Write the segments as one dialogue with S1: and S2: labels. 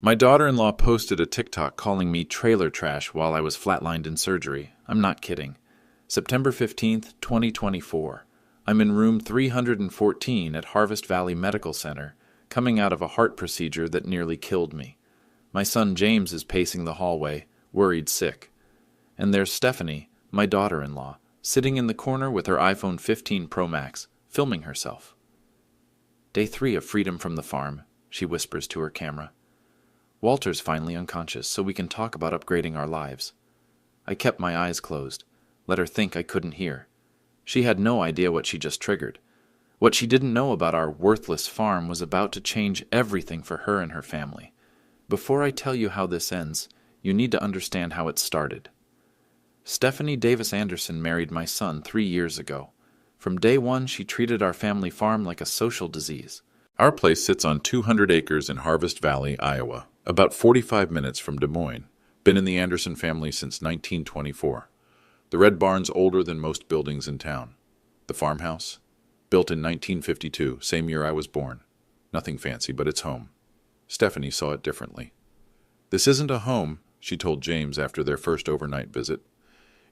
S1: My daughter-in-law posted a TikTok calling me trailer trash while I was flatlined in surgery. I'm not kidding. September 15th, 2024. I'm in room 314 at Harvest Valley Medical Center, coming out of a heart procedure that nearly killed me. My son James is pacing the hallway, worried sick. And there's Stephanie, my daughter-in-law, sitting in the corner with her iPhone 15 Pro Max, filming herself. Day 3 of freedom from the farm, she whispers to her camera. Walter's finally unconscious, so we can talk about upgrading our lives. I kept my eyes closed, let her think I couldn't hear. She had no idea what she just triggered. What she didn't know about our worthless farm was about to change everything for her and her family. Before I tell you how this ends, you need to understand how it started. Stephanie Davis Anderson married my son 3 years ago. From day one, she treated our family farm like a social disease. Our place sits on 200 acres in Harvest Valley, Iowa, about 45 minutes from Des Moines. Been in the Anderson family since 1924. The red barn's older than most buildings in town. The farmhouse? Built in 1952, same year I was born. Nothing fancy, but it's home. Stephanie saw it differently. This isn't a home, she told James after their first overnight visit.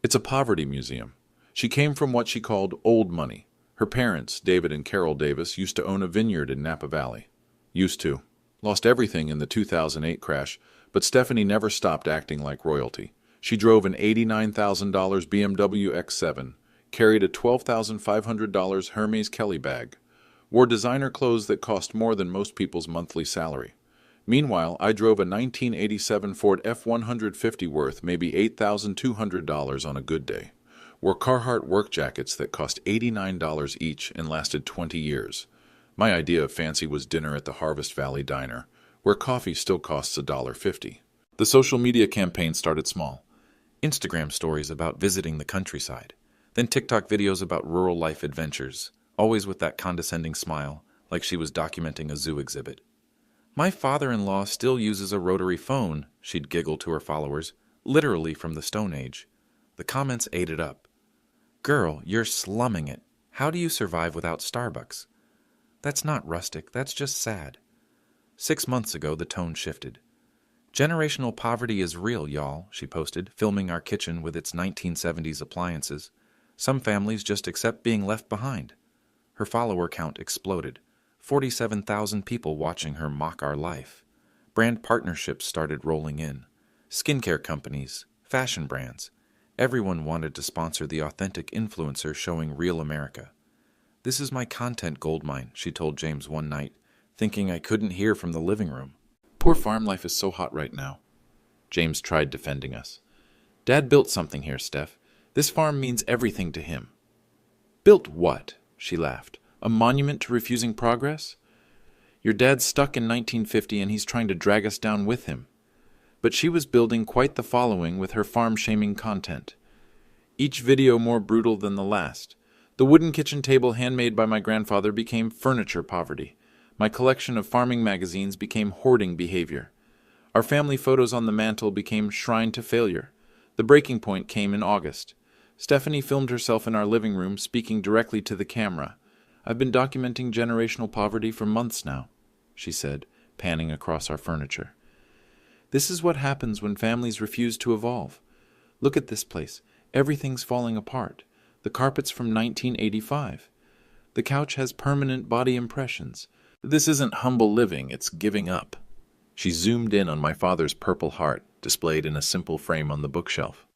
S1: It's a poverty museum. She came from what she called old money. Her parents, David and Carol Davis, used to own a vineyard in Napa Valley. Used to. Lost everything in the 2008 crash, but Stephanie never stopped acting like royalty. She drove an $89,000 BMW X7, carried a $12,500 Hermes Kelly bag, wore designer clothes that cost more than most people's monthly salary. Meanwhile, I drove a 1987 Ford F-150 worth maybe $8,200 on a good day. Wore Carhartt work jackets that cost $89 each and lasted 20 years. My idea of fancy was dinner at the Harvest Valley Diner, where coffee still costs $1.50. The social media campaign started small. Instagram stories about visiting the countryside, then TikTok videos about rural life adventures, always with that condescending smile, like she was documenting a zoo exhibit. My father-in-law still uses a rotary phone, she'd giggle to her followers, literally from the Stone Age. The comments ate it up. Girl, you're slumming it. How do you survive without Starbucks? That's not rustic, that's just sad. 6 months ago, the tone shifted. Generational poverty is real, y'all, she posted, filming our kitchen with its 1970s appliances. Some families just accept being left behind. Her follower count exploded. 47,000 people watching her mock our life. Brand partnerships started rolling in. Skincare companies, fashion brands. Everyone wanted to sponsor the authentic influencer showing real America. This is my content goldmine, she told James one night, thinking I couldn't hear from the living room. Poor farm life is so hot right now. James tried defending us. Dad built something here, Steph. This farm means everything to him. Built what? She laughed. A monument to refusing progress? Your dad's stuck in 1950 and he's trying to drag us down with him. But she was building quite the following with her farm-shaming content. Each video more brutal than the last. The wooden kitchen table handmade by my grandfather became furniture poverty. My collection of farming magazines became hoarding behavior. Our family photos on the mantle became shrine to failure. The breaking point came in August. Stephanie filmed herself in our living room, speaking directly to the camera. I've been documenting generational poverty for months now, she said, panning across our furniture. This is what happens when families refuse to evolve. Look at this place. Everything's falling apart. The carpet's from 1985. The couch has permanent body impressions. This isn't humble living, it's giving up. She zoomed in on my father's purple heart, displayed in a simple frame on the bookshelf.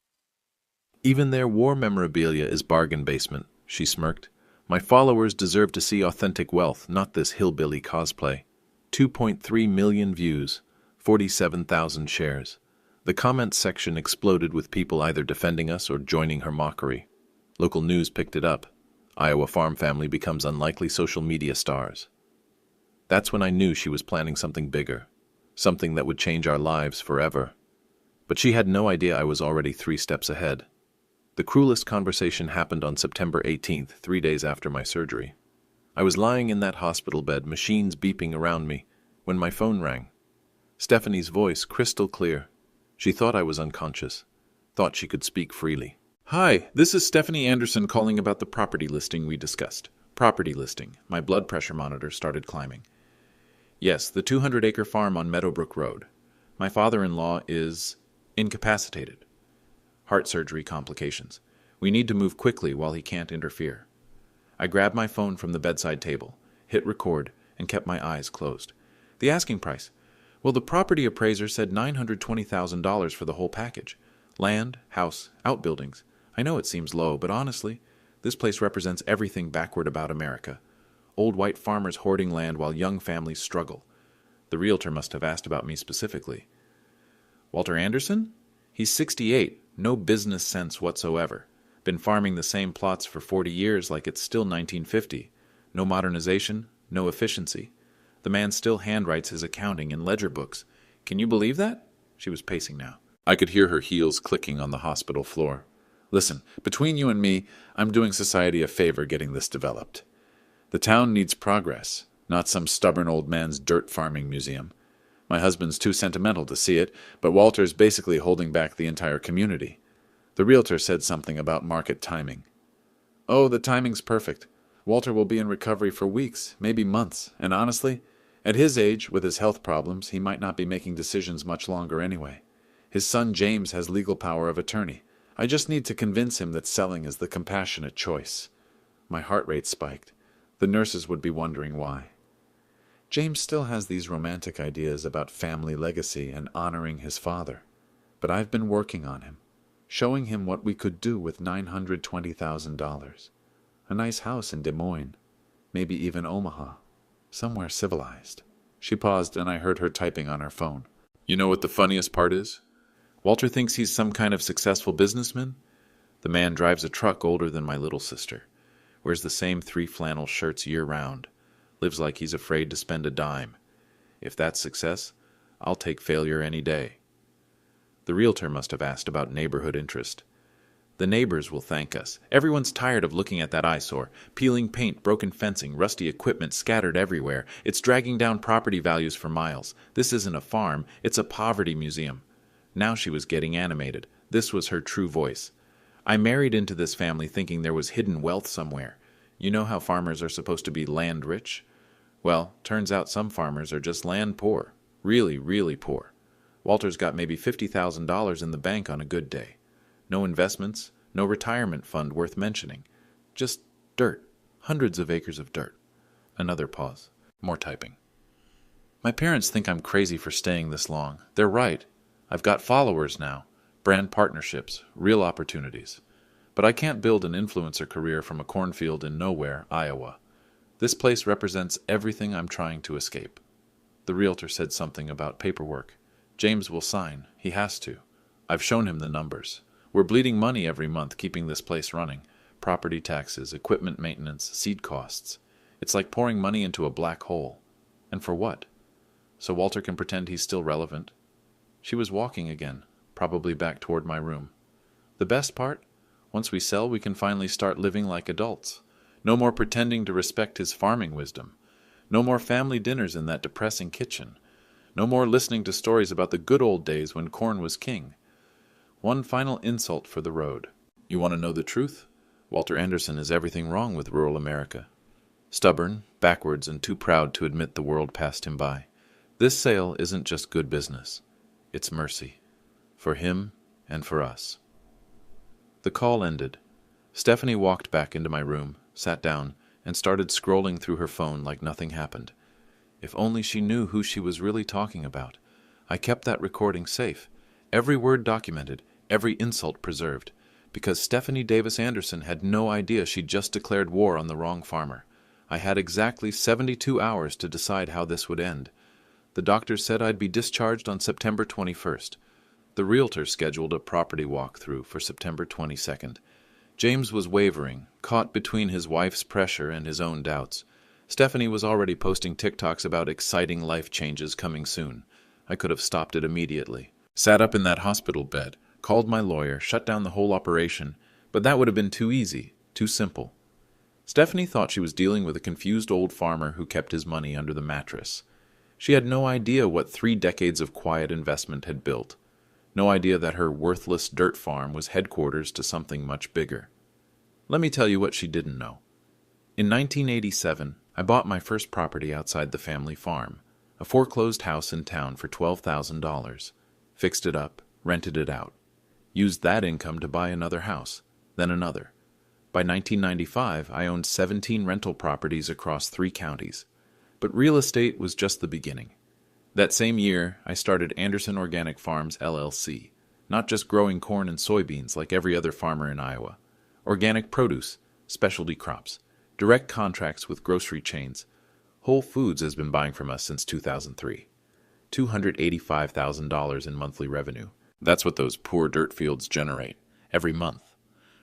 S1: Even their war memorabilia is bargain basement, she smirked. My followers deserve to see authentic wealth, not this hillbilly cosplay. 2.3 million views, 47,000 shares. The comments section exploded with people either defending us or joining her mockery. Local news picked it up. Iowa farm family becomes unlikely social media stars. That's when I knew she was planning something bigger, something that would change our lives forever. But she had no idea I was already 3 steps ahead. The cruelest conversation happened on September 18th, 3 days after my surgery. I was lying in that hospital bed, machines beeping around me, when my phone rang. Stephanie's voice, crystal clear. She thought I was unconscious, thought she could speak freely. Hi, this is Stephanie Anderson calling about the property listing we discussed. Property listing. My blood pressure monitor started climbing. Yes, the 200-acre farm on Meadowbrook Road. My father-in-law is incapacitated. Heart surgery complications. We need to move quickly while he can't interfere. I grabbed my phone from the bedside table, hit record, and kept my eyes closed. The asking price. Well, the property appraiser said $920,000 for the whole package. Land, house, outbuildings. I know it seems low, but honestly, this place represents everything backward about America. Old white farmers hoarding land while young families struggle. The realtor must have asked about me specifically. Walter Anderson? He's 68, no business sense whatsoever. Been farming the same plots for 40 years like it's still 1950. No modernization, no efficiency. The man still handwrites his accounting in ledger books. Can you believe that? She was pacing now. I could hear her heels clicking on the hospital floor. Listen, between you and me, I'm doing society a favor getting this developed. The town needs progress, not some stubborn old man's dirt farming museum. My husband's too sentimental to see it, but Walter's basically holding back the entire community. The realtor said something about market timing. Oh, the timing's perfect. Walter will be in recovery for weeks, maybe months, and honestly, at his age, with his health problems, he might not be making decisions much longer anyway. His son James has legal power of attorney. I just need to convince him that selling is the compassionate choice. My heart rate spiked. The nurses would be wondering why. James still has these romantic ideas about family legacy and honoring his father. But I've been working on him, showing him what we could do with $920,000. A nice house in Des Moines, maybe even Omaha, somewhere civilized. She paused and I heard her typing on her phone. You know what the funniest part is? Walter thinks he's some kind of successful businessman. The man drives a truck older than my little sister, wears the same 3 flannel shirts year-round, lives like he's afraid to spend a dime. If that's success, I'll take failure any day. The realtor must have asked about neighborhood interest. The neighbors will thank us. Everyone's tired of looking at that eyesore. Peeling paint, broken fencing, rusty equipment scattered everywhere. It's dragging down property values for miles. This isn't a farm, it's a poverty museum. Now she was getting animated. This was her true voice. I married into this family thinking there was hidden wealth somewhere. You know how farmers are supposed to be land rich? Well, turns out some farmers are just land poor. Really, really poor. Walter's got maybe $50,000 in the bank on a good day. No investments, no retirement fund worth mentioning. Just dirt. Hundreds of acres of dirt. Another pause. More typing. My parents think I'm crazy for staying this long. They're right. I've got followers now. Brand partnerships. Real opportunities. But I can't build an influencer career from a cornfield in nowhere, Iowa. This place represents everything I'm trying to escape. The realtor said something about paperwork. James will sign. He has to. I've shown him the numbers. We're bleeding money every month keeping this place running. Property taxes, equipment maintenance, seed costs. It's like pouring money into a black hole. And for what? So Walter can pretend he's still relevant. She was walking again, probably back toward my room. The best part? Once we sell, we can finally start living like adults. No more pretending to respect his farming wisdom. No more family dinners in that depressing kitchen. No more listening to stories about the good old days when corn was king. One final insult for the road. You want to know the truth? Walter Anderson is everything wrong with rural America. Stubborn, backwards, and too proud to admit the world passed him by. This sale isn't just good business. It's mercy. For him and for us. The call ended. Stephanie walked back into my room, sat down, and started scrolling through her phone like nothing happened. If only she knew who she was really talking about. I kept that recording safe. Every word documented, every insult preserved, because Stephanie Davis Anderson had no idea she'd just declared war on the wrong farmer. I had exactly 72 hours to decide how this would end. The doctor said I'd be discharged on September 21st. The realtor scheduled a property walkthrough for September 22nd. James was wavering, caught between his wife's pressure and his own doubts. Stephanie was already posting TikToks about exciting life changes coming soon. I could have stopped it immediately. Sat up in that hospital bed, called my lawyer, shut down the whole operation, but that would have been too easy, too simple. Stephanie thought she was dealing with a confused old farmer who kept his money under the mattress. She had no idea what 3 decades of quiet investment had built. No idea that her worthless dirt farm was headquarters to something much bigger. Let me tell you what she didn't know. In 1987, I bought my first property outside the family farm. A foreclosed house in town for $12,000. Fixed it up, rented it out. Used that income to buy another house, then another. By 1995, I owned 17 rental properties across 3 counties. But real estate was just the beginning. That same year, I started Anderson Organic Farms, LLC, not just growing corn and soybeans like every other farmer in Iowa. Organic produce, specialty crops, direct contracts with grocery chains. Whole Foods has been buying from us since 2003. $285,000 in monthly revenue. That's what those poor dirt fields generate, every month.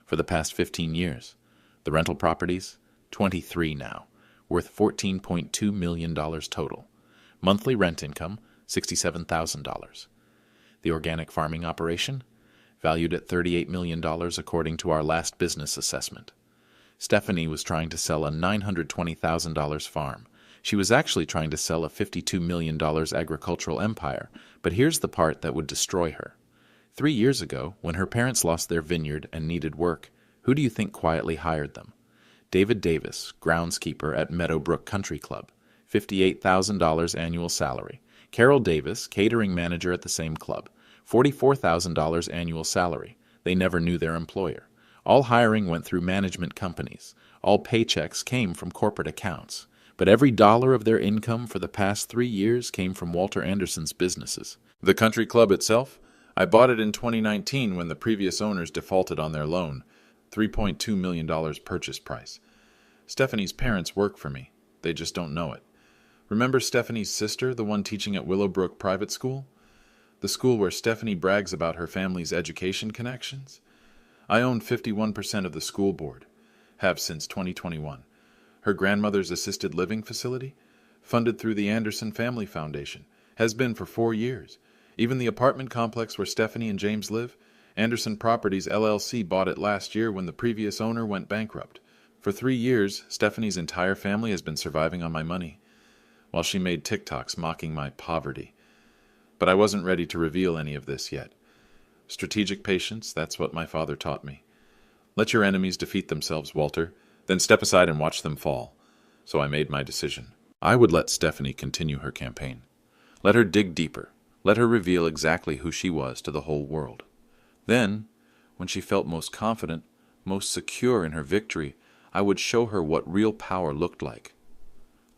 S1: For the past 15 years. The rental properties, 23 now, worth $14.2 million total. Monthly rent income, $67,000. The organic farming operation, valued at $38 million according to our last business assessment. Stephanie was trying to sell a $920,000 farm. She was actually trying to sell a $52 million agricultural empire, but here's the part that would destroy her. 3 years ago, when her parents lost their vineyard and needed work, who do you think quietly hired them? David Davis, groundskeeper at Meadowbrook Country Club, $58,000 annual salary. Carol Davis, catering manager at the same club, $44,000 annual salary. They never knew their employer. All hiring went through management companies. All paychecks came from corporate accounts. But every dollar of their income for the past 3 years came from Walter Anderson's businesses. The country club itself? I bought it in 2019 when the previous owners defaulted on their loan, $3.2 million purchase price. Stephanie's parents work for me. They just don't know it. Remember Stephanie's sister, the one teaching at Willowbrook Private School? The school where Stephanie brags about her family's education connections? I own 51% of the school board, have since 2021. Her grandmother's assisted living facility, funded through the Anderson Family Foundation, has been for 4 years. Even the apartment complex where Stephanie and James live, Anderson Properties LLC bought it last year when the previous owner went bankrupt. For 3 years, Stephanie's entire family has been surviving on my money, while she made TikToks mocking my poverty. But I wasn't ready to reveal any of this yet. Strategic patience, that's what my father taught me. Let your enemies defeat themselves, Walter, then step aside and watch them fall. So I made my decision. I would let Stephanie continue her campaign. Let her dig deeper. Let her reveal exactly who she was to the whole world. Then, when she felt most confident, most secure in her victory, I would show her what real power looked like.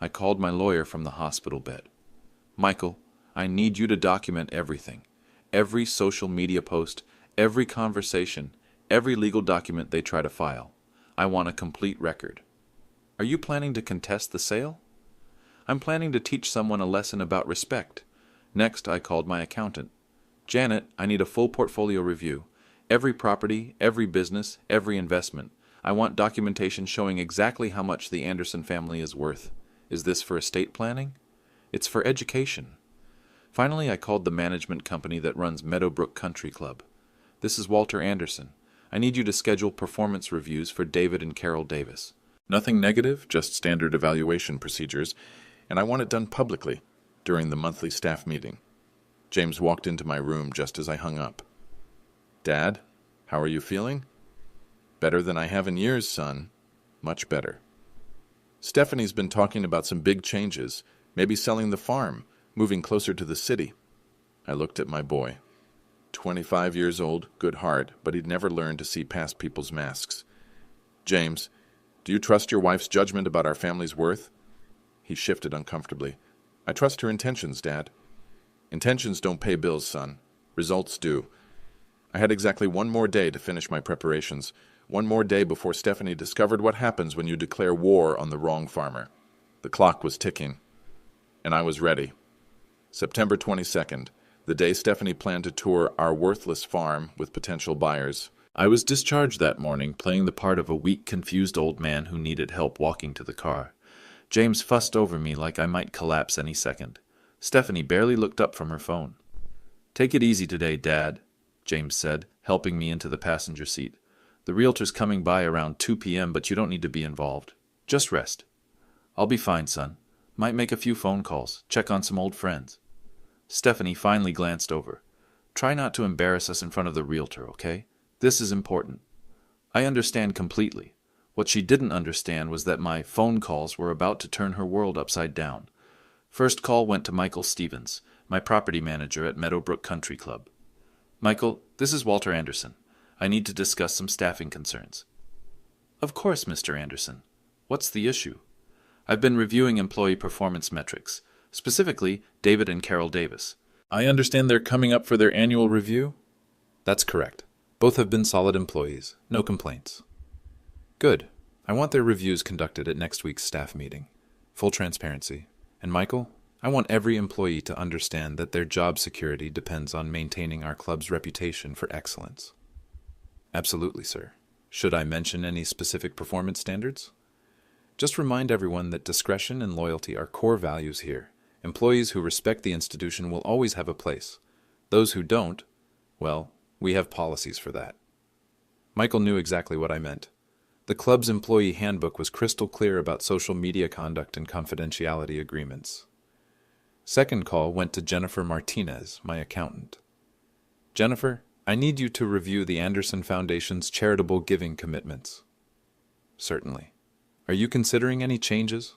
S1: I called my lawyer from the hospital bed. Michael, I need you to document everything. Every social media post, every conversation, every legal document they try to file. I want a complete record. Are you planning to contest the sale? I'm planning to teach someone a lesson about respect. Next, I called my accountant. Janet, I need a full portfolio review. Every property, every business, every investment. I want documentation showing exactly how much the Anderson family is worth. Is this for estate planning? It's for education. Finally, I called the management company that runs Meadowbrook Country Club. This is Walter Anderson. I need you to schedule performance reviews for David and Carol Davis. Nothing negative, just standard evaluation procedures, and I want it done publicly during the monthly staff meeting. James walked into my room just as I hung up. Dad, how are you feeling? Better than I have in years, son. Much better. Stephanie's been talking about some big changes, maybe selling the farm, moving closer to the city. I looked at my boy. 25 years old, good heart, but he'd never learned to see past people's masks. James, do you trust your wife's judgment about our family's worth? He shifted uncomfortably. I trust her intentions, Dad. Intentions don't pay bills, son. Results do. I had exactly one more day to finish my preparations. One more day before Stephanie discovered what happens when you declare war on the wrong farmer. The clock was ticking, and I was ready. September 22nd, the day Stephanie planned to tour our worthless farm with potential buyers. I was discharged that morning, playing the part of a weak, confused old man who needed help walking to the car. James fussed over me like I might collapse any second. Stephanie barely looked up from her phone. "Take it easy today, Dad," James said, helping me into the passenger seat. "The realtor's coming by around 2 p.m., but you don't need to be involved. Just rest." "I'll be fine, son. Might make a few phone calls, check on some old friends." Stephanie finally glanced over. "Try not to embarrass us in front of the realtor, okay? This is important." I understand completely. What she didn't understand was that my phone calls were about to turn her world upside down. First call went to Michael Stevens, my property manager at Meadowbrook Country Club. Michael, this is Walter Anderson. I need to discuss some staffing concerns. Of course, Mr. Anderson. What's the issue? I've been reviewing employee performance metrics, specifically David and Carol Davis. I understand they're coming up for their annual review? That's correct. Both have been solid employees. No complaints. Good. I want their reviews conducted at next week's staff meeting. Full transparency. And Michael, I want every employee to understand that their job security depends on maintaining our club's reputation for excellence. Absolutely, sir. Should I mention any specific performance standards? Just remind everyone that discretion and loyalty are core values here. Employees who respect the institution will always have a place. Those who don't, well, we have policies for that. Michael knew exactly what I meant. The club's employee handbook was crystal clear about social media conduct and confidentiality agreements. Second call went to Jennifer Martinez, my accountant. Jennifer, I need you to review the Anderson Foundation's charitable giving commitments. Certainly. Are you considering any changes?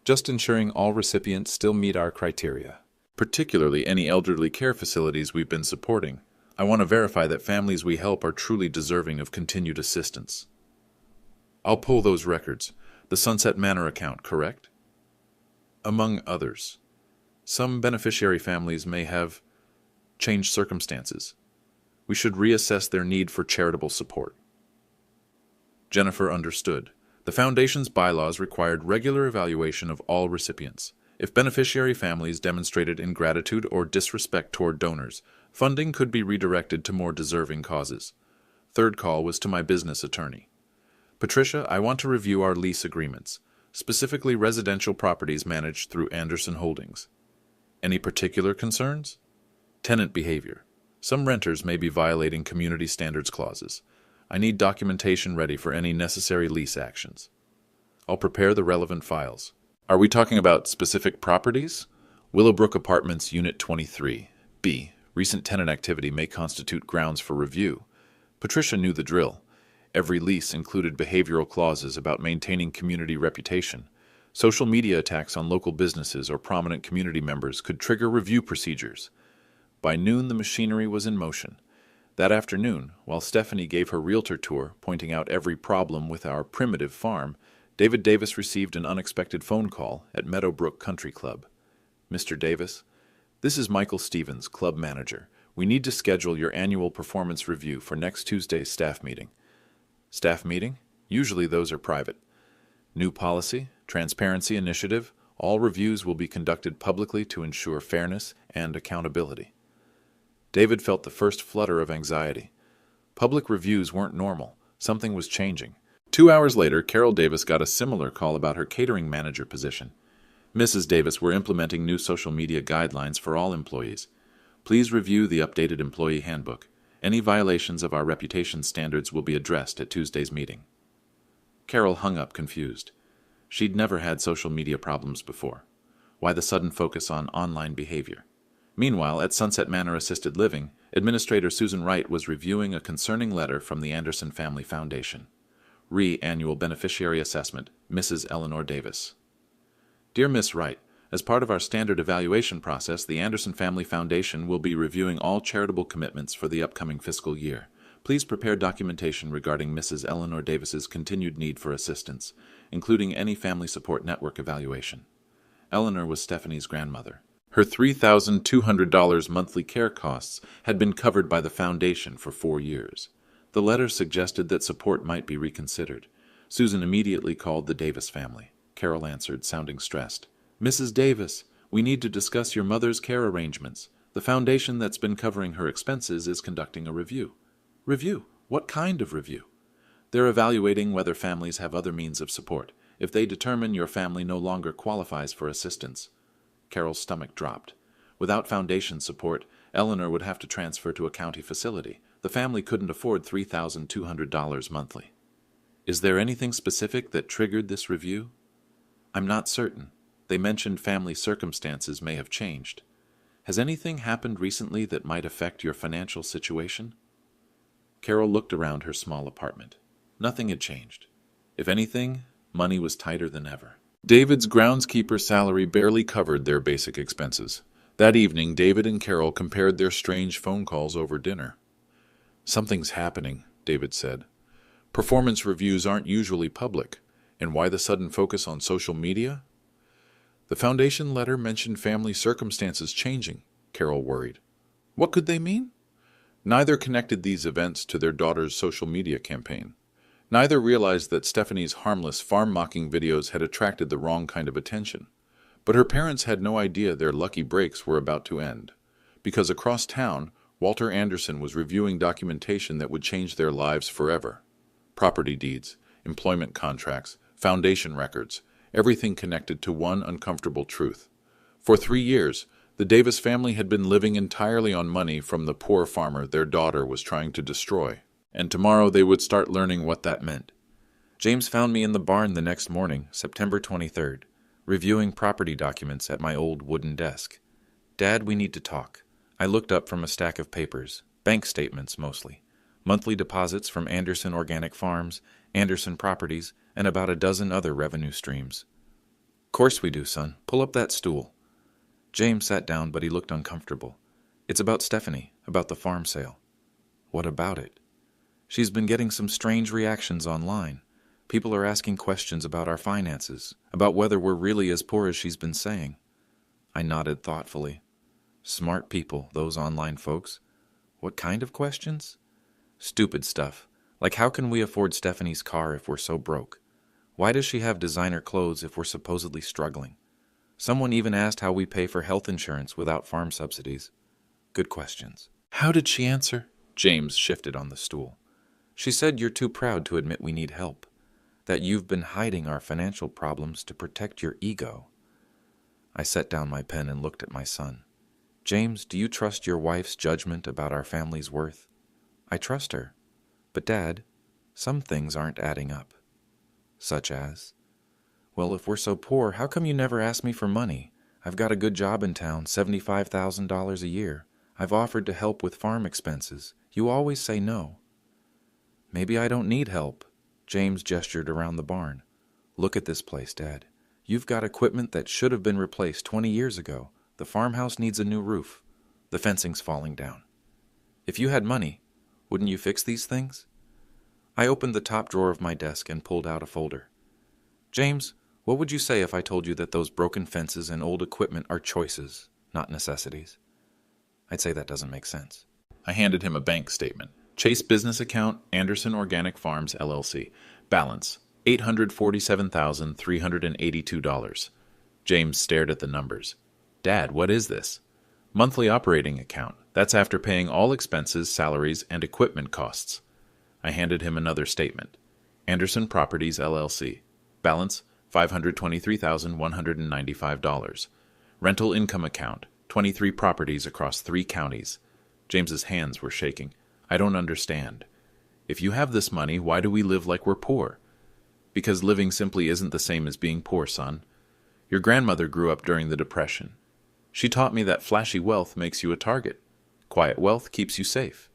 S1: Just ensuring all recipients still meet our criteria. Particularly any elderly care facilities we've been supporting. I want to verify that families we help are truly deserving of continued assistance. I'll pull those records. The Sunset Manor account, correct? Among others. Some beneficiary families may have changed circumstances. We should reassess their need for charitable support. Jennifer understood. The Foundation's bylaws required regular evaluation of all recipients. If beneficiary families demonstrated ingratitude or disrespect toward donors, funding could be redirected to more deserving causes. Third call was to my business attorney. Patricia, I want to review our lease agreements, specifically residential properties managed through Anderson Holdings. Any particular concerns? Tenant behavior. Some renters may be violating community standards clauses. I need documentation ready for any necessary lease actions. I'll prepare the relevant files. Are we talking about specific properties? Willowbrook Apartments, Unit 23. B. Recent tenant activity may constitute grounds for review. Patricia knew the drill. Every lease included behavioral clauses about maintaining community reputation. Social media attacks on local businesses or prominent community members could trigger review procedures. By noon, the machinery was in motion. That afternoon, while Stephanie gave her realtor tour, pointing out every problem with our primitive farm, David Davis received an unexpected phone call at Meadowbrook Country Club. Mr. Davis, this is Michael Stevens, club manager. We need to schedule your annual performance review for next Tuesday's staff meeting. Staff meeting? Usually those are private. New policy, transparency initiative, all reviews will be conducted publicly to ensure fairness and accountability. David felt the first flutter of anxiety. Public reviews weren't normal. Something was changing. 2 hours later, Carol Davis got a similar call about her catering manager position. Mrs. Davis, we're implementing new social media guidelines for all employees. Please review the updated employee handbook. Any violations of our reputation standards will be addressed at Tuesday's meeting. Carol hung up confused. She'd never had social media problems before. Why the sudden focus on online behavior? Meanwhile, at Sunset Manor Assisted Living, Administrator Susan Wright was reviewing a concerning letter from the Anderson Family Foundation. Annual Beneficiary Assessment, Mrs. Eleanor Davis. Dear Miss Wright, as part of our standard evaluation process, the Anderson Family Foundation will be reviewing all charitable commitments for the upcoming fiscal year. Please prepare documentation regarding Mrs. Eleanor Davis's continued need for assistance, including any family support network evaluation. Eleanor was Stephanie's grandmother. Her $3,200 monthly care costs had been covered by the foundation for 4 years. The letter suggested that support might be reconsidered. Susan immediately called the Davis family. Carol answered, sounding stressed. Mrs. Davis, we need to discuss your mother's care arrangements. The foundation that's been covering her expenses is conducting a review. Review? What kind of review? They're evaluating whether families have other means of support. If they determine your family no longer qualifies for assistance. Carol's stomach dropped. Without foundation support, Eleanor would have to transfer to a county facility. The family couldn't afford $3,200 monthly. Is there anything specific that triggered this review? I'm not certain. They mentioned family circumstances may have changed. Has anything happened recently that might affect your financial situation? Carol looked around her small apartment. Nothing had changed. If anything, money was tighter than ever. David's groundskeeper salary barely covered their basic expenses. That evening, David and Carol compared their strange phone calls over dinner. "Something's happening," David said. "Performance reviews aren't usually public. And why the sudden focus on social media?" "The foundation letter mentioned family circumstances changing," Carol worried. "What could they mean?" Neither connected these events to their daughter's social media campaign. Neither realized that Stephanie's harmless farm-mocking videos had attracted the wrong kind of attention. But her parents had no idea their lucky breaks were about to end. Because across town, Walter Anderson was reviewing documentation that would change their lives forever. Property deeds, employment contracts, foundation records, everything connected to one uncomfortable truth. For 3 years, the Davis family had been living entirely on money from the poor farmer their daughter was trying to destroy. And tomorrow they would start learning what that meant. James found me in the barn the next morning, September 23rd, reviewing property documents at my old wooden desk. "Dad, we need to talk." I looked up from a stack of papers, bank statements mostly, monthly deposits from Anderson Organic Farms, Anderson Properties, and about a dozen other revenue streams. "Course we do, son. Pull up that stool." James sat down, but he looked uncomfortable. "It's about Stephanie, about the farm sale." "What about it?" "She's been getting some strange reactions online. People are asking questions about our finances, about whether we're really as poor as she's been saying." I nodded thoughtfully. Smart people, those online folks. What kind of questions? Stupid stuff, like how can we afford Stephanie's car if we're so broke? Why does she have designer clothes if we're supposedly struggling? Someone even asked how we pay for health insurance without farm subsidies. Good questions. "How did she answer?" James shifted on the stool. "She said you're too proud to admit we need help, that you've been hiding our financial problems to protect your ego." I set down my pen and looked at my son. "James, do you trust your wife's judgment about our family's worth?" "I trust her. But Dad, some things aren't adding up." "Such as?" "Well, if we're so poor, how come you never ask me for money? I've got a good job in town, $75,000 a year. I've offered to help with farm expenses. You always say no." "Maybe I don't need help." James gestured around the barn. "Look at this place, Dad. You've got equipment that should have been replaced 20 years ago. The farmhouse needs a new roof. The fencing's falling down. If you had money, wouldn't you fix these things?" I opened the top drawer of my desk and pulled out a folder. "James, what would you say if I told you that those broken fences and old equipment are choices, not necessities?" "I'd say that doesn't make sense." I handed him a bank statement. Chase business account, Anderson Organic Farms, LLC. Balance, $847,382. James stared at the numbers. "Dad, what is this?" "Monthly operating account. That's after paying all expenses, salaries, and equipment costs." I handed him another statement. Anderson Properties, LLC. Balance, $523,195. Rental income account, 23 properties across 3 counties. James's hands were shaking. "I don't understand. If you have this money, why do we live like we're poor?" "Because living simply isn't the same as being poor, son. Your grandmother grew up during the Depression. She taught me that flashy wealth makes you a target. Quiet wealth keeps you safe."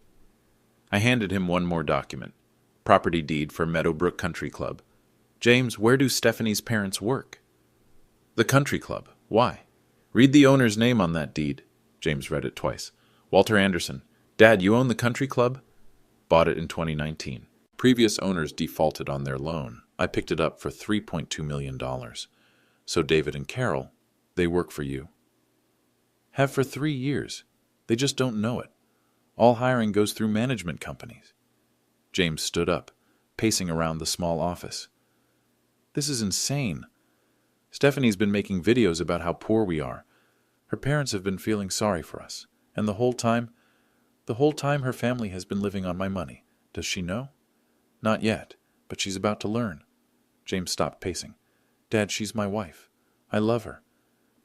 S1: I handed him one more document. Property deed for Meadowbrook Country Club. "James, where do Stephanie's parents work?" "The country club. Why?" "Read the owner's name on that deed." James read it twice. "Walter Anderson. Dad, you own the country club?" "Bought it in 2019. Previous owners defaulted on their loan. I picked it up for $3.2 million. So David and Carol, they work for you." "Have for 3 years. They just don't know it. All hiring goes through management companies." James stood up, pacing around the small office. "This is insane. Stephanie's been making videos about how poor we are. Her parents have been feeling sorry for us. And the whole time her family has been living on my money. Does she know?" "Not yet, but she's about to learn." James stopped pacing. "Dad, she's my wife. I love her.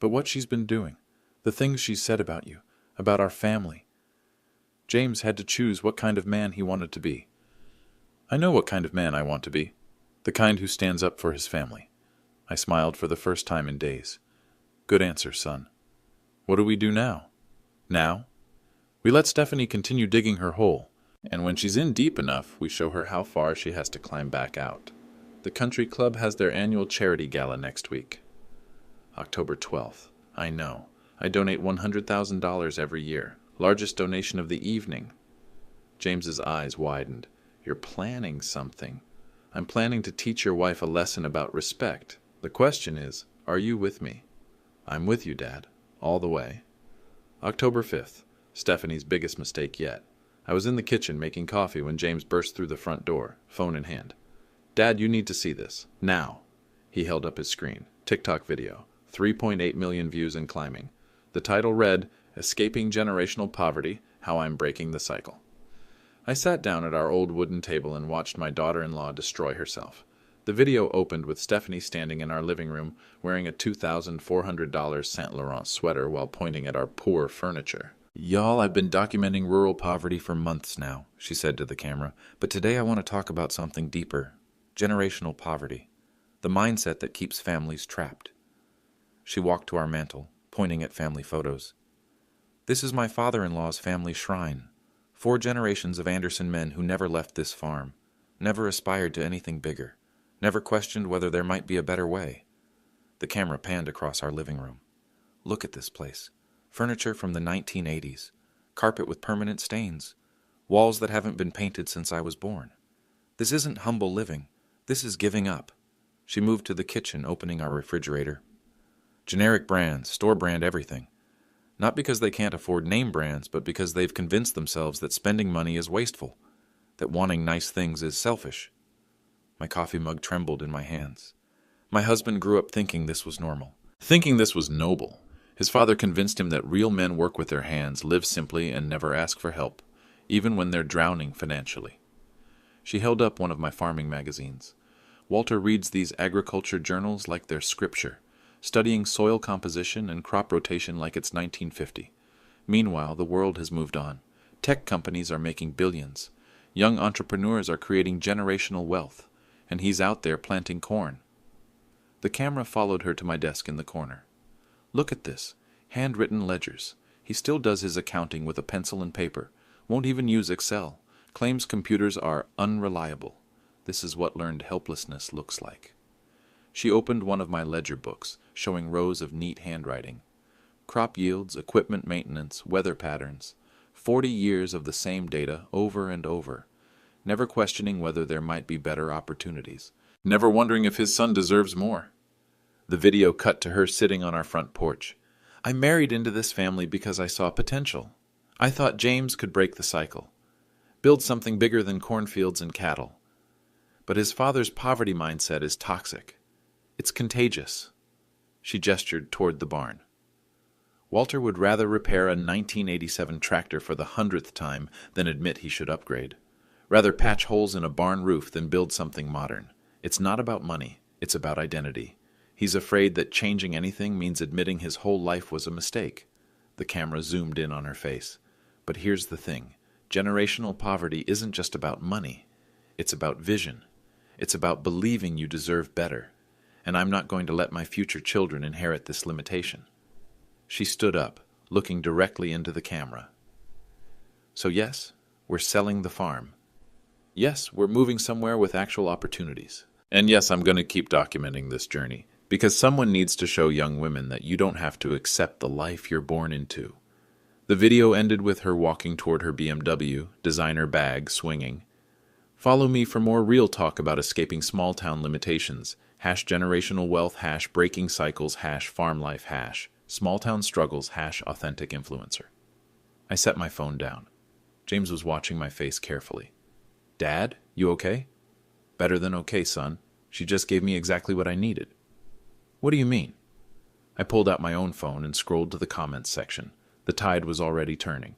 S1: But what she's been doing, the things she's said about you, about our family." James had to choose what kind of man he wanted to be. "I know what kind of man I want to be. The kind who stands up for his family." I smiled for the first time in days. "Good answer, son. What do we do now?" "Now? We let Stephanie continue digging her hole, and when she's in deep enough, we show her how far she has to climb back out." The country club has their annual charity gala next week. October 12th. I know. I donate $100,000 every year. Largest donation of the evening. James's eyes widened. You're planning something. I'm planning to teach your wife a lesson about respect. The question is, are you with me? I'm with you, Dad. All the way. October 5th. Stephanie's biggest mistake yet. I was in the kitchen making coffee when James burst through the front door, phone in hand. Dad, you need to see this. Now. He held up his screen. TikTok video. 3.8 million views and climbing. The title read, Escaping Generational Poverty, How I'm Breaking the Cycle. I sat down at our old wooden table and watched my daughter-in-law destroy herself. The video opened with Stephanie standing in our living room wearing a $2,400 Saint Laurent sweater while pointing at our poor furniture. Y'all, I've been documenting rural poverty for months now, she said to the camera, but today I want to talk about something deeper. Generational poverty. The mindset that keeps families trapped. She walked to our mantel, pointing at family photos. This is my father-in-law's family shrine. 4 generations of Anderson men who never left this farm, never aspired to anything bigger, never questioned whether there might be a better way. The camera panned across our living room. Look at this place. Furniture from the 1980s, carpet with permanent stains, walls that haven't been painted since I was born. This isn't humble living. This is giving up. She moved to the kitchen, opening our refrigerator. Generic brands, store brand everything. Not because they can't afford name brands, but because they've convinced themselves that spending money is wasteful, that wanting nice things is selfish. My coffee mug trembled in my hands. My husband grew up thinking this was normal, thinking this was noble. His father convinced him that real men work with their hands, live simply, and never ask for help, even when they're drowning financially. She held up one of my farming magazines. Walter reads these agriculture journals like they're scripture, studying soil composition and crop rotation like it's 1950. Meanwhile, the world has moved on. Tech companies are making billions. Young entrepreneurs are creating generational wealth, and he's out there planting corn. The camera followed her to my desk in the corner. Look at this. Handwritten ledgers. He still does his accounting with a pencil and paper. Won't even use Excel. Claims computers are unreliable. This is what learned helplessness looks like. She opened one of my ledger books, showing rows of neat handwriting. Crop yields, equipment maintenance, weather patterns. 40 years of the same data over and over. Never questioning whether there might be better opportunities. Never wondering if his son deserves more. The video cut to her sitting on our front porch. I married into this family because I saw potential. I thought James could break the cycle. Build something bigger than cornfields and cattle. But his father's poverty mindset is toxic. It's contagious. She gestured toward the barn. Walter would rather repair a 1987 tractor for the 100th time than admit he should upgrade. Rather patch holes in a barn roof than build something modern. It's not about money. It's about identity. He's afraid that changing anything means admitting his whole life was a mistake. The camera zoomed in on her face. But here's the thing. Generational poverty isn't just about money. It's about vision. It's about believing you deserve better. And I'm not going to let my future children inherit this limitation. She stood up, looking directly into the camera. So yes, we're selling the farm. Yes, we're moving somewhere with actual opportunities. And yes, I'm going to keep documenting this journey. Because someone needs to show young women that you don't have to accept the life you're born into. The video ended with her walking toward her BMW, designer bag swinging. Follow me for more real talk about escaping small-town limitations. #generational wealth, #breaking cycles, #farm life, #small-town struggles, #authentic influencer. I set my phone down. James was watching my face carefully. Dad, you okay? Better than okay, son. She just gave me exactly what I needed. What do you mean? I pulled out my own phone and scrolled to the comments section. The tide was already turning.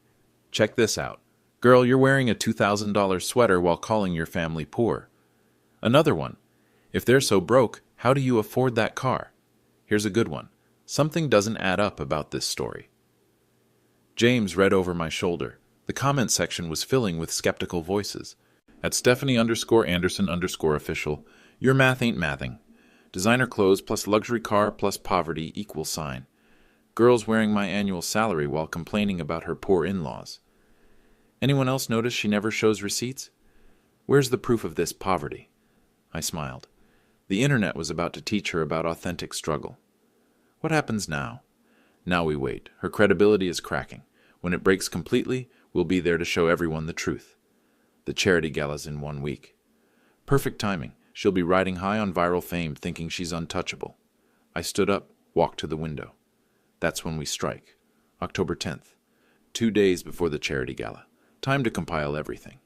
S1: Check this out. Girl, you're wearing a $2,000 sweater while calling your family poor. Another one. If they're so broke, how do you afford that car? Here's a good one. Something doesn't add up about this story. James read over my shoulder. The comment section was filling with skeptical voices. At Stephanie_Anderson_official, your math ain't mathing. Designer clothes plus luxury car plus poverty equals sign. Girls wearing my annual salary while complaining about her poor in-laws. Anyone else notice she never shows receipts? Where's the proof of this poverty? I smiled. The internet was about to teach her about authentic struggle. What happens now? Now we wait. Her credibility is cracking. When it breaks completely, we'll be there to show everyone the truth. The charity gala's in 1 week. Perfect timing. She'll be riding high on viral fame, thinking she's untouchable. I stood up, walked to the window. That's when we strike. October 10th. 2 days before the charity gala. Time to compile everything.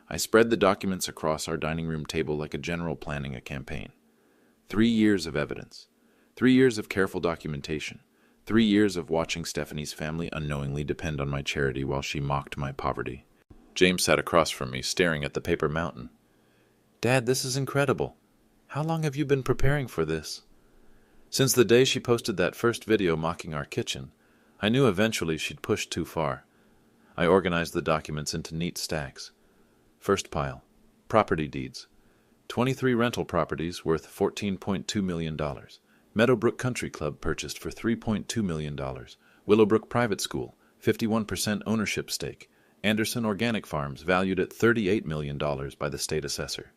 S1: I spread the documents across our dining room table like a general planning a campaign. 3 years of evidence. 3 years of careful documentation. 3 years of watching Stephanie's family unknowingly depend on my charity while she mocked my poverty. James sat across from me, staring at the paper mountain. "Dad, this is incredible. How long have you been preparing for this?" Since the day she posted that first video mocking our kitchen, I knew eventually she'd pushed too far. I organized the documents into neat stacks. First pile, property deeds. 23 rental properties worth $14.2 million. Meadowbrook Country Club purchased for $3.2 million. Willowbrook Private School, 51% ownership stake. Anderson Organic Farms valued at $38 million by the state assessor.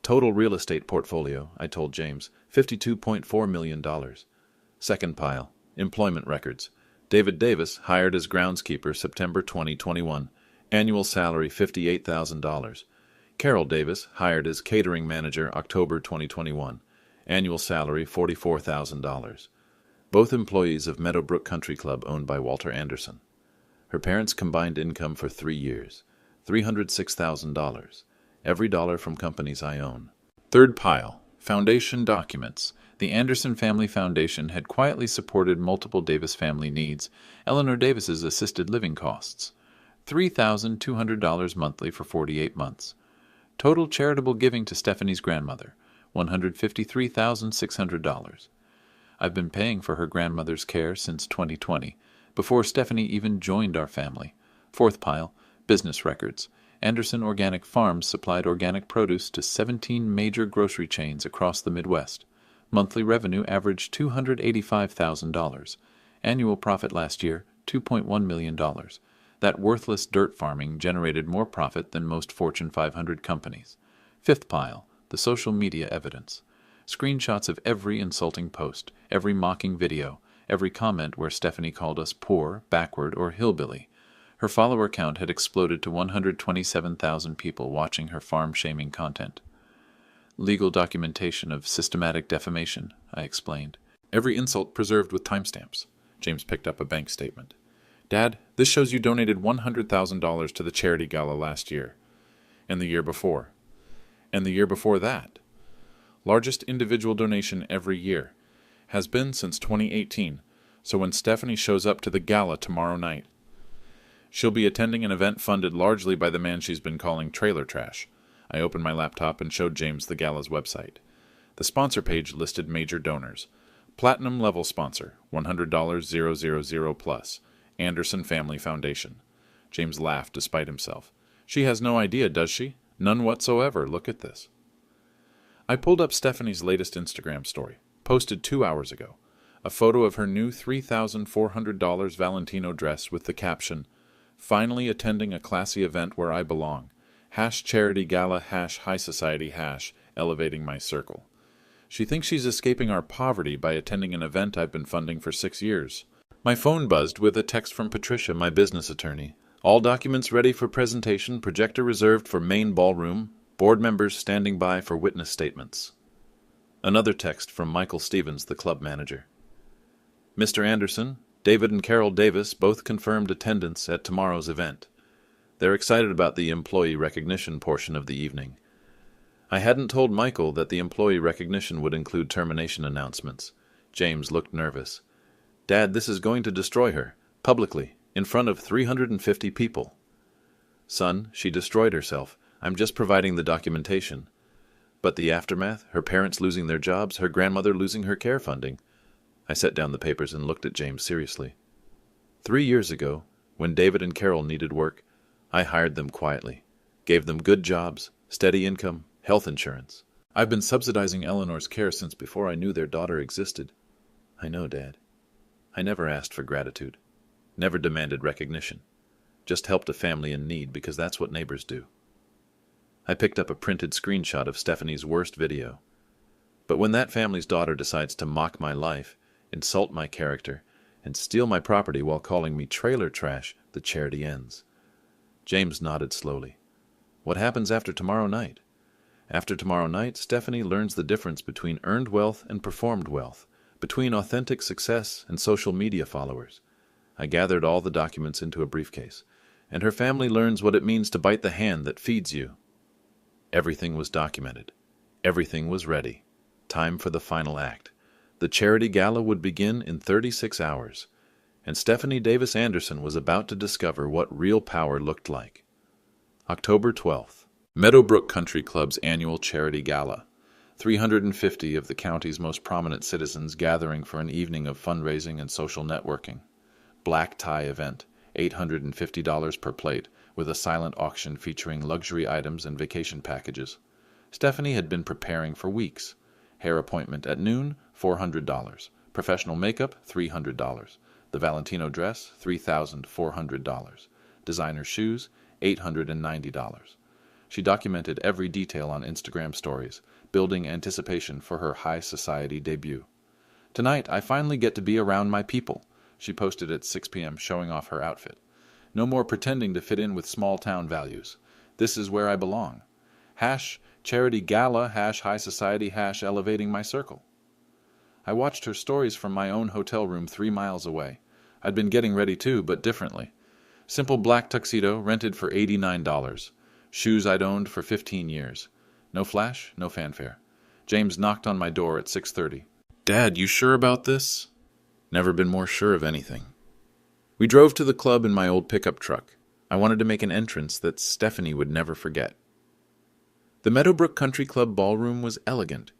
S1: Total real estate portfolio, I told James, $52.4 million. Second pile, employment records. David Davis, hired as groundskeeper September 2021. Annual salary $58,000. Carol Davis, hired as catering manager October 2021. Annual salary $44,000. Both employees of Meadowbrook Country Club owned by Walter Anderson. Her parents' combined income for 3 years, $306,000. Every dollar from companies I own. Third pile, foundation documents. The Anderson Family Foundation had quietly supported multiple Davis family needs, Eleanor Davis's assisted living costs. $3,200 monthly for 48 months. Total charitable giving to Stephanie's grandmother, $153,600. I've been paying for her grandmother's care since 2020, before Stephanie even joined our family. Fourth pile, business records. Anderson Organic Farms supplied organic produce to 17 major grocery chains across the Midwest. Monthly revenue averaged $285,000. Annual profit last year, $2.1 million. That worthless dirt farming generated more profit than most Fortune 500 companies. Fifth pile, the social media evidence. Screenshots of every insulting post, every mocking video, every comment where Stephanie called us poor, backward, or hillbilly. Her follower count had exploded to 127,000 people watching her farm-shaming content. Legal documentation of systematic defamation, I explained. Every insult preserved with timestamps. James picked up a bank statement. Dad, this shows you donated $100,000 to the charity gala last year. And the year before. And the year before that. Largest individual donation every year. Has been since 2018. So when Stephanie shows up to the gala tomorrow night, she'll be attending an event funded largely by the man she's been calling trailer trash. I opened my laptop and showed James the gala's website. The sponsor page listed major donors. Platinum level sponsor, $100 000 plus. Anderson Family Foundation. James laughed despite himself. She has no idea, does she? None whatsoever. Look at this. I pulled up Stephanie's latest Instagram story, posted 2 hours ago. A photo of her new $3,400 Valentino dress with the caption, "Finally attending a classy event where I belong. #charity gala #high society #elevating my circle." She thinks she's escaping our poverty by attending an event I've been funding for 6 years. My phone buzzed with a text from Patricia, my business attorney. All documents ready for presentation, projector reserved for main ballroom, board members standing by for witness statements. Another text from Michael Stevens, the club manager. Mr. Anderson, David and Carol Davis both confirmed attendance at tomorrow's event. They're excited about the employee recognition portion of the evening. I hadn't told Michael that the employee recognition would include termination announcements. James looked nervous. Dad, this is going to destroy her, publicly, in front of 350 people. Son, she destroyed herself. I'm just providing the documentation. But the aftermath, her parents losing their jobs, her grandmother losing her care funding. I set down the papers and looked at James seriously. 3 years ago, when David and Carol needed work, I hired them quietly, gave them good jobs, steady income, health insurance. I've been subsidizing Eleanor's care since before I knew their daughter existed. I know, Dad. I never asked for gratitude, never demanded recognition, just helped a family in need because that's what neighbors do. I picked up a printed screenshot of Stephanie's worst video. But when that family's daughter decides to mock my life, insult my character, and steal my property while calling me trailer trash, the charity ends. James nodded slowly. What happens after tomorrow night? After tomorrow night, Stephanie learns the difference between earned wealth and performed wealth, between authentic success and social media followers. I gathered all the documents into a briefcase, and her family learns what it means to bite the hand that feeds you. Everything was documented. Everything was ready. Time for the final act. The charity gala would begin in 36 hours, and Stephanie Davis Anderson was about to discover what real power looked like. October 12th. Meadowbrook Country Club's annual charity gala. 350 of the county's most prominent citizens gathering for an evening of fundraising and social networking. Black tie event, $850 per plate, with a silent auction featuring luxury items and vacation packages. Stephanie had been preparing for weeks. Hair appointment at noon, $400. Professional makeup, $300. The Valentino dress, $3,400. Designer shoes, $890. She documented every detail on Instagram stories, building anticipation for her high society debut. Tonight, I finally get to be around my people, she posted at 6 p.m., showing off her outfit. No more pretending to fit in with small-town values. This is where I belong. #charity gala, #high society, #elevating my circle. I watched her stories from my own hotel room 3 miles away. I'd been getting ready too, but differently. Simple black tuxedo, rented for $89. Shoes I'd owned for 15 years. No flash, no fanfare. James knocked on my door at 6:30. Dad, you sure about this? Never been more sure of anything. We drove to the club in my old pickup truck. I wanted to make an entrance that Stephanie would never forget. The Meadowbrook Country Club ballroom was elegant.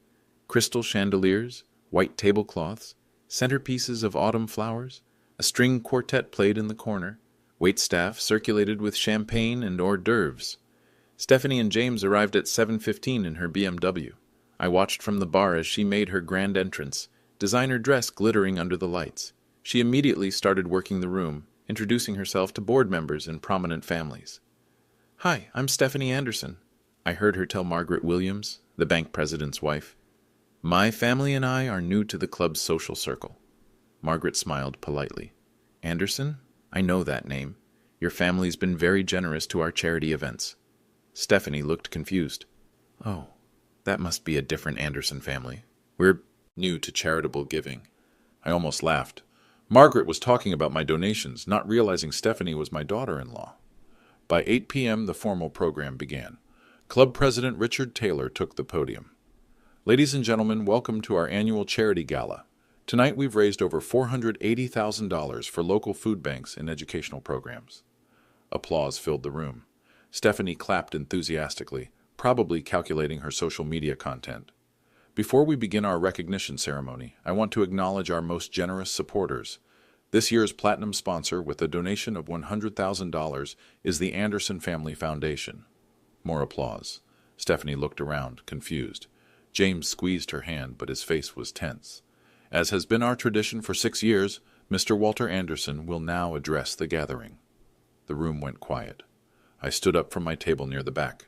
S1: Crystal chandeliers, white tablecloths, centerpieces of autumn flowers, a string quartet played in the corner, waitstaff circulated with champagne and hors d'oeuvres. Stephanie and James arrived at 7:15 in her BMW. I watched from the bar as she made her grand entrance, designer dress glittering under the lights. She immediately started working the room, introducing herself to board members and prominent families. "Hi, I'm Stephanie Anderson," I heard her tell Margaret Williams, the bank president's wife. "My family and I are new to the club's social circle." Margaret smiled politely. "Anderson? I know that name. Your family's been very generous to our charity events." Stephanie looked confused. "Oh, that must be a different Anderson family. We're new to charitable giving." I almost laughed. Margaret was talking about my donations, not realizing Stephanie was my daughter-in-law. By 8 p.m., the formal program began. Club President Richard Taylor took the podium. "Ladies and gentlemen, welcome to our annual charity gala. Tonight we've raised over $480,000 for local food banks and educational programs." Applause filled the room. Stephanie clapped enthusiastically, probably calculating her social media content. "Before we begin our recognition ceremony, I want to acknowledge our most generous supporters. This year's platinum sponsor with a donation of $100,000 is the Anderson Family Foundation." More applause. Stephanie looked around, confused. James squeezed her hand, but his face was tense. "As has been our tradition for 6 years, Mr. Walter Anderson will now address the gathering." The room went quiet. I stood up from my table near the back.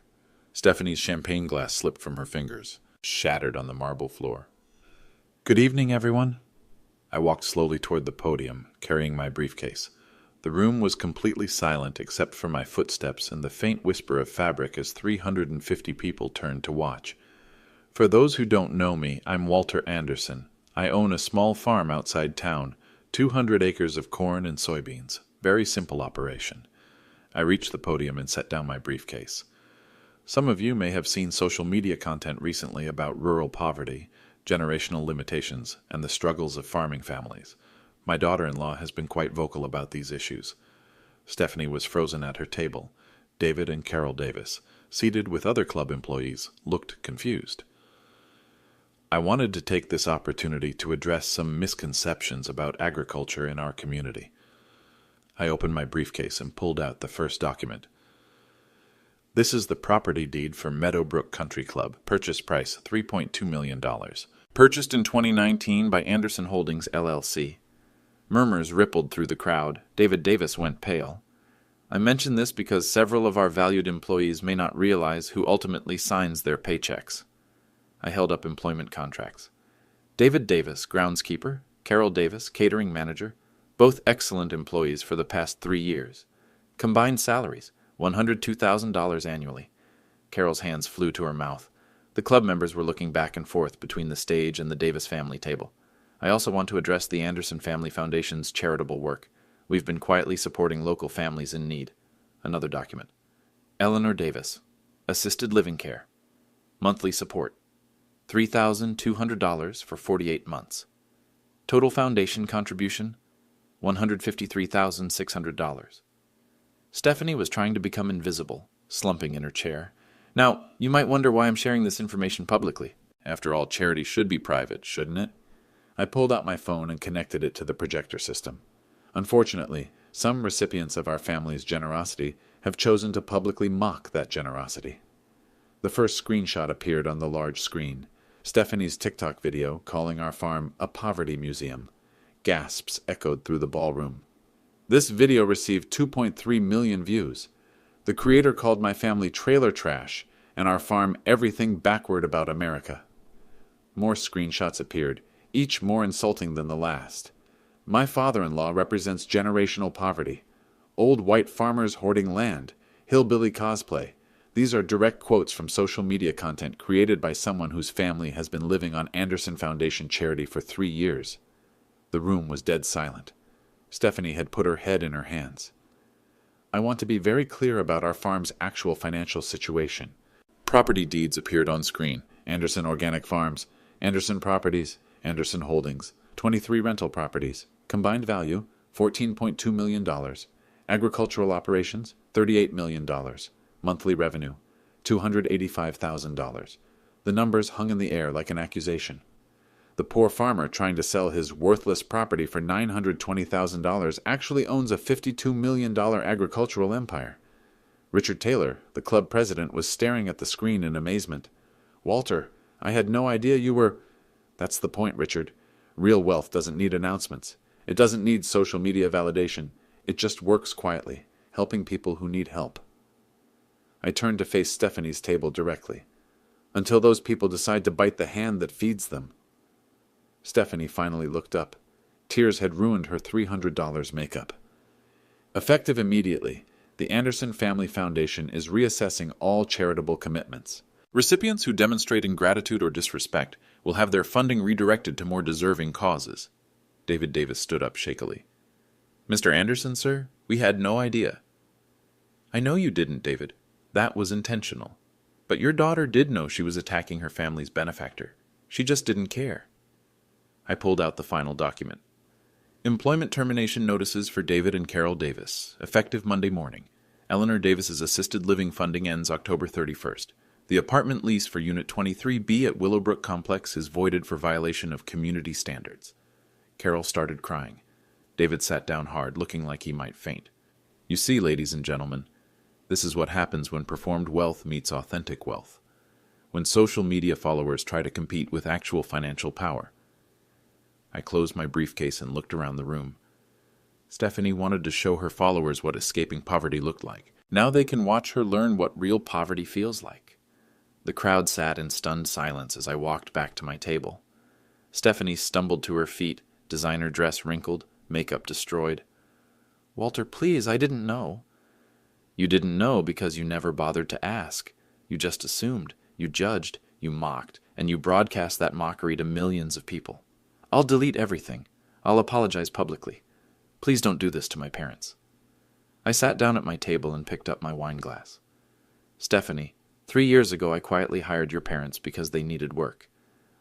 S1: Stephanie's champagne glass slipped from her fingers, shattered on the marble floor. "Good evening, everyone." I walked slowly toward the podium, carrying my briefcase. The room was completely silent except for my footsteps and the faint whisper of fabric as 350 people turned to watch. For those who don't know me, I'm Walter Anderson. I own a small farm outside town, 200 acres of corn and soybeans. Very simple operation. I reached the podium and set down my briefcase. Some of you may have seen social media content recently about rural poverty, generational limitations, and the struggles of farming families. My daughter-in-law has been quite vocal about these issues. Stephanie was frozen at her table. David and Carol Davis, seated with other club employees, looked confused. I wanted to take this opportunity to address some misconceptions about agriculture in our community. I opened my briefcase and pulled out the first document. This is the property deed for Meadowbrook Country Club. Purchase price $3.2 million. Purchased in 2019 by Anderson Holdings, LLC. Murmurs rippled through the crowd. David Davis went pale. I mention this because several of our valued employees may not realize who ultimately signs their paychecks. I held up employment contracts. David Davis, groundskeeper, Carol Davis, catering manager, both excellent employees for the past 3 years. Combined salaries, $102,000 annually. Carol's hands flew to her mouth. The club members were looking back and forth between the stage and the Davis family table. I also want to address the Anderson Family Foundation's charitable work. We've been quietly supporting local families in need. Another document. Eleanor Davis, assisted living care. Monthly support, $3,200 for 48 months. Total foundation contribution, $153,600. Stephanie was trying to become invisible, slumping in her chair. Now, you might wonder why I'm sharing this information publicly. After all, charity should be private, shouldn't it? I pulled out my phone and connected it to the projector system. Unfortunately, some recipients of our family's generosity have chosen to publicly mock that generosity. The first screenshot appeared on the large screen. Stephanie's TikTok video calling our farm a poverty museum. Gasps echoed through the ballroom. This video received 2.3 million views. The creator called my family trailer trash and our farm everything backward about America. More screenshots appeared, each more insulting than the last. My father-in-law represents generational poverty. Old white farmers hoarding land. Hillbilly cosplay. These are direct quotes from social media content created by someone whose family has been living on Anderson Foundation charity for 3 years. The room was dead silent. Stephanie had put her head in her hands. I want to be very clear about our farm's actual financial situation. Property deeds appeared on screen. Anderson Organic Farms, Anderson Properties, Anderson Holdings, 23 rental properties. Combined value, $14.2 million. Agricultural operations, $38 million. Monthly revenue, $285,000. The numbers hung in the air like an accusation. The poor farmer trying to sell his worthless property for $920,000 actually owns a $52 million agricultural empire. Richard Taylor, the club president, was staring at the screen in amazement. "Walter, I had no idea you were—" "That's the point, Richard. Real wealth doesn't need announcements. It doesn't need social media validation. It just works quietly, helping people who need help." I turned to face Stephanie's table directly. "Until those people decide to bite the hand that feeds them." Stephanie finally looked up. Tears had ruined her $300 makeup. Effective immediately, the Anderson Family Foundation is reassessing all charitable commitments. Recipients who demonstrate ingratitude or disrespect will have their funding redirected to more deserving causes. David Davis stood up shakily. "Mr. Anderson, sir, we had no idea." "I know you didn't, David. That was intentional. But your daughter did know she was attacking her family's benefactor. She just didn't care." I pulled out the final document. Employment termination notices for David and Carol Davis, effective Monday morning. Eleanor Davis's assisted living funding ends October 31st. The apartment lease for Unit 23B at Willowbrook Complex is voided for violation of community standards. Carol started crying. David sat down hard, looking like he might faint. "You see, ladies and gentlemen, this is what happens when performed wealth meets authentic wealth. When social media followers try to compete with actual financial power." I closed my briefcase and looked around the room. Stephanie wanted to show her followers what escaping poverty looked like. Now they can watch her learn what real poverty feels like. The crowd sat in stunned silence as I walked back to my table. Stephanie stumbled to her feet, designer dress wrinkled, makeup destroyed. "Walter, please, I didn't know." "You didn't know because you never bothered to ask. You just assumed, you judged, you mocked, and you broadcast that mockery to millions of people. I'll delete everything. I'll apologize publicly. Please don't do this to my parents." I sat down at my table and picked up my wine glass. "Stephanie, 3 years ago I quietly hired your parents because they needed work.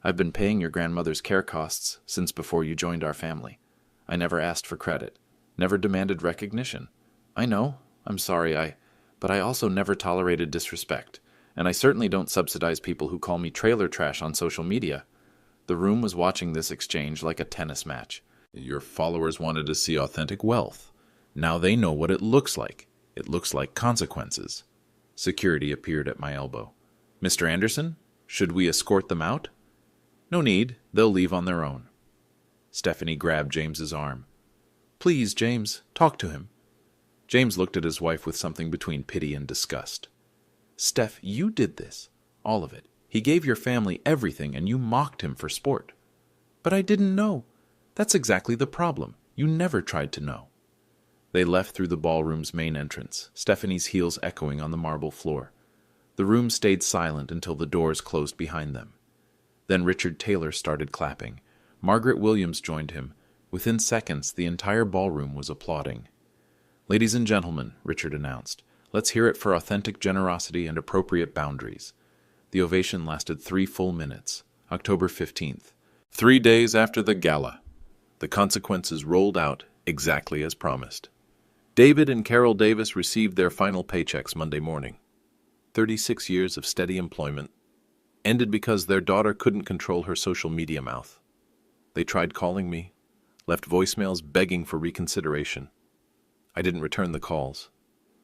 S1: I've been paying your grandmother's care costs since before you joined our family. I never asked for credit, never demanded recognition. I know, I'm sorry, but I also never tolerated disrespect, and I certainly don't subsidize people who call me trailer trash on social media." The room was watching this exchange like a tennis match. Your followers wanted to see authentic wealth. Now they know what it looks like. It looks like consequences. Security appeared at my elbow. "Mr. Anderson, should we escort them out?" "No need. They'll leave on their own." Stephanie grabbed James's arm. "Please, James, talk to him." James looked at his wife with something between pity and disgust. "Steph, you did this. All of it. He gave your family everything and you mocked him for sport. But I didn't know. That's exactly the problem. You never tried to know. They left through the ballroom's main entrance, Stephanie's heels echoing on the marble floor. The room stayed silent until the doors closed behind them. Then Richard Taylor started clapping. Margaret Williams joined him. Within seconds, the entire ballroom was applauding. "Ladies and gentlemen," Richard announced, "let's hear it for authentic generosity and appropriate boundaries." The ovation lasted 3 full minutes. October 15th. 3 days after the gala. The consequences rolled out exactly as promised. David and Carol Davis received their final paychecks Monday morning. 36 years of steady employment ended because their daughter couldn't control her social media mouth. They tried calling me, left voicemails begging for reconsideration. I didn't return the calls.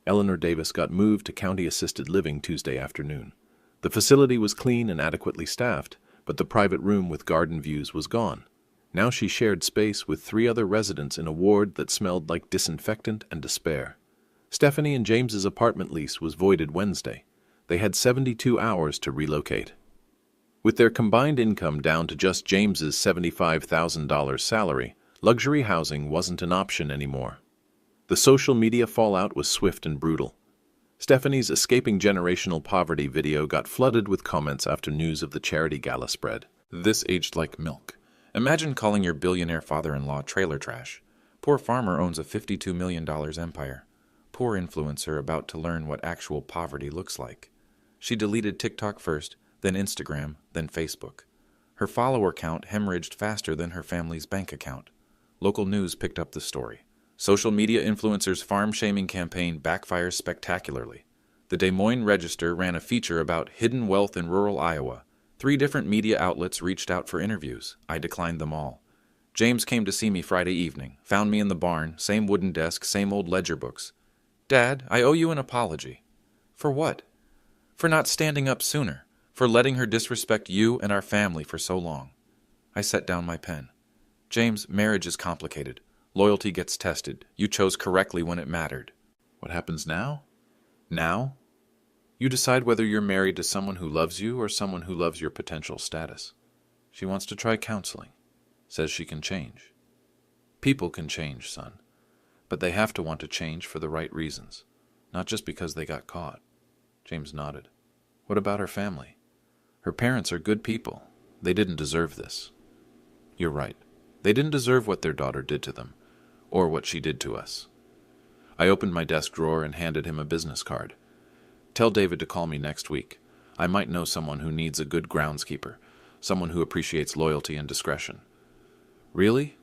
S1: Eleanor Davis got moved to county assisted living Tuesday afternoon. The facility was clean and adequately staffed, but the private room with garden views was gone. Now she shared space with 3 other residents in a ward that smelled like disinfectant and despair. Stephanie and James's apartment lease was voided Wednesday. They had 72 hours to relocate. With their combined income down to just James's $75,000 salary, luxury housing wasn't an option anymore. The social media fallout was swift and brutal. Stephanie's Escaping Generational Poverty video got flooded with comments after news of the charity gala spread. "This aged like milk. Imagine calling your billionaire father-in-law trailer trash. Poor farmer owns a $52 million empire. Poor influencer about to learn what actual poverty looks like." She deleted TikTok first, then Instagram, then Facebook. Her follower count hemorrhaged faster than her family's bank account. Local news picked up the story. Social media influencers' farm-shaming campaign backfires spectacularly. The Des Moines Register ran a feature about hidden wealth in rural Iowa. 3 different media outlets reached out for interviews. I declined them all. James came to see me Friday evening, found me in the barn, same wooden desk, same old ledger books. "Dad, I owe you an apology." "For what?" "For not standing up sooner, for letting her disrespect you and our family for so long." I set down my pen. "James, marriage is complicated. Loyalty gets tested. You chose correctly when it mattered." "What happens now?" "Now? You decide whether you're married to someone who loves you or someone who loves your potential status." She wants to try counseling. Says she can change. People can change, son. But they have to want to change for the right reasons, not just because they got caught. James nodded. "What about her family? Her parents are good people. They didn't deserve this." "You're right. They didn't deserve what their daughter did to them, or what she did to us." I opened my desk drawer and handed him a business card. "Tell David to call me next week. I might know someone who needs a good groundskeeper, someone who appreciates loyalty and discretion." "Really?"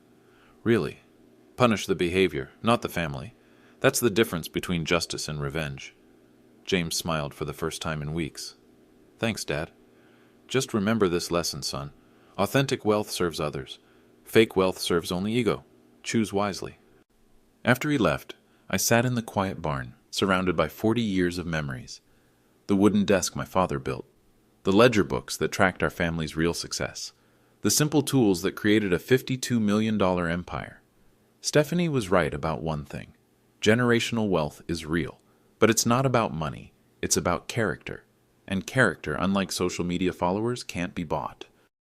S1: "Really. Punish the behavior, not the family. That's the difference between justice and revenge." James smiled for the first time in weeks. "Thanks, Dad. Just remember this lesson, son. Authentic wealth serves others. Fake wealth serves only ego. Choose wisely." After he left, I sat in the quiet barn, surrounded by 40 years of memories. The wooden desk my father built. The ledger books that tracked our family's real success. The simple tools that created a $52 million empire. Stephanie was right about one thing. Generational wealth is real. But it's not about money. It's about character. And character, unlike social media followers, can't be bought.